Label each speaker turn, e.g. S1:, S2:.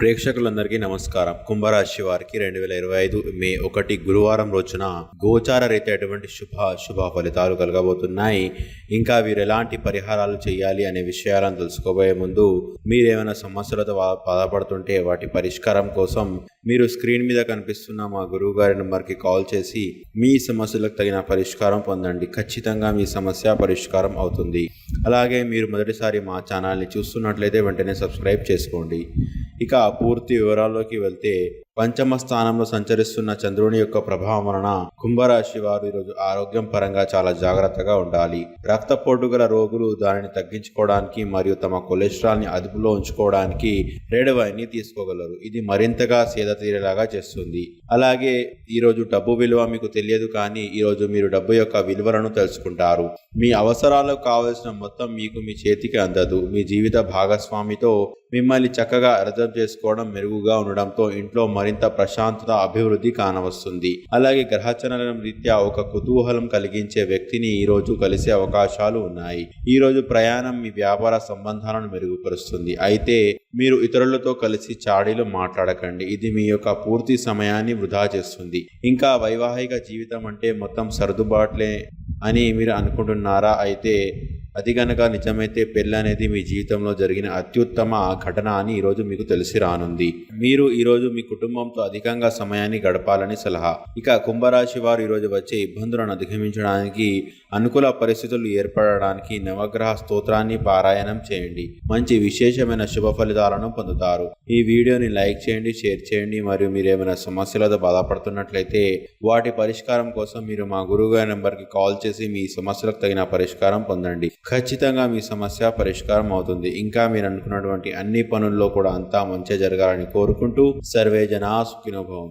S1: ప్రేక్షకులందరికీ నమస్కారం. కుంభరాశి వారికి 2025 మే 1 గురువారం రోజున గోచార రీత్యా శుభ ఫలితాలు కలగబోతున్నాయి. ఇంకా వీరు ఎలాంటి పరిహారాలు చేయాలి అనే విషయాలను తెలుసుకోబోయే ముందు మీరేమైనా సమస్యలతో బాధపడుతుంటే వాటి పరిష్కారం కోసం మీరు స్క్రీన్ మీద కనిపిస్తున్న మా గురువు గారి నెంబర్కి కాల్ చేసి మీ సమస్యలకు తగిన పరిష్కారం పొందండి. ఖచ్చితంగా మీ సమస్య పరిష్కారం అవుతుంది. అలాగే మీరు మొదటిసారి మా ఛానల్ని చూస్తున్నట్లయితే వెంటనే సబ్స్క్రైబ్ చేసుకోండి. ఇక పూర్తి వివరాల్లోకి వెళ్తే, పంచమ స్థానంలో సంచరిస్తున్న చంద్రుని యొక్క ప్రభావం వలన కుంభరాశి వారు ఈరోజు ఆరోగ్యం పరంగా చాలా జాగ్రత్తగా ఉండాలి. రక్తపోటు గల రోగులు దానిని తగ్గించుకోవడానికి మరియు తమ కొలెస్ట్రాల్ ని అదుపులో ఉంచుకోవడానికి రెడ్ వైన్ ని తీసుకోగలరు. ఇది మరింతగా సేద తీరేలాగా చేస్తుంది. అలాగే ఈరోజు డబ్బు విలువ మీకు తెలియదు, కానీ ఈరోజు మీరు డబ్బు యొక్క విలువలను తెలుసుకుంటారు. మీ అవసరాలకు కావలసిన మొత్తం మీకు మీ చేతికి అందదు. మీ జీవిత భాగస్వామితో మిమ్మల్ని చక్కగా అర్థం చేసుకోవడం మెరుగుగా ఉండడంతో ఇంట్లో మరింత ప్రశాంతత, అభివృద్ధి కానవస్తుంది. అలాగే గ్రహచలనం రీత్యా ఒక కుతూహలం కలిగించే వ్యక్తిని ఈ రోజు కలిసే అవకాశాలు ఉన్నాయి. ఈ రోజు ప్రయాణం మీ వ్యాపార సంబంధాలను మెరుగుపరుస్తుంది. అయితే మీరు ఇతరులతో కలిసి చాడీలు మాట్లాడకండి. ఇది మీ యొక్క పూర్తి సమయాన్ని వృధా చేస్తుంది. ఇంకా వైవాహిక జీవితం అంటే మొత్తం సర్దుబాట్లే అని మీరు అనుకుంటున్నారా? అయితే అది గనక నిజమైతే పెళ్ళి అనేది మీ జీవితంలో జరిగిన అత్యుత్తమ ఘటన అని ఈరోజు మీకు తెలిసి రానుంది. మీరు ఈరోజు మీ కుటుంబంతో అధికంగా సమయాన్ని గడపాలని సలహా. ఇక కుంభరాశి వారు ఈరోజు వచ్చే ఇబ్బందులను అధిగమించడానికి, అనుకూల పరిస్థితులు ఏర్పడడానికి నవగ్రహ స్తోత్రాన్ని పారాయణం చేయండి. మంచి విశేషమైన శుభ ఫలితాలను పొందుతారు. ఈ వీడియోని లైక్ చేయండి, షేర్ చేయండి. మరియు మీరు ఏమైనా సమస్యలతో బాధపడుతున్నట్లయితే వాటి పరిష్కారం కోసం మీరు మా గురువుగారి నెంబర్కి కాల్ చేసి మీ సమస్యలకు తగిన పరిష్కారం పొందండి. ఖచ్చితంగా మీ సమస్య పరిష్కారం అవుతుంది. ఇంకా మీరు అనుకున్నటువంటి అన్ని పనుల్లో కూడా అంతా మంచి జరగాలని కోరుకుంటూ సర్వే జనా సుఖినో భవంతు.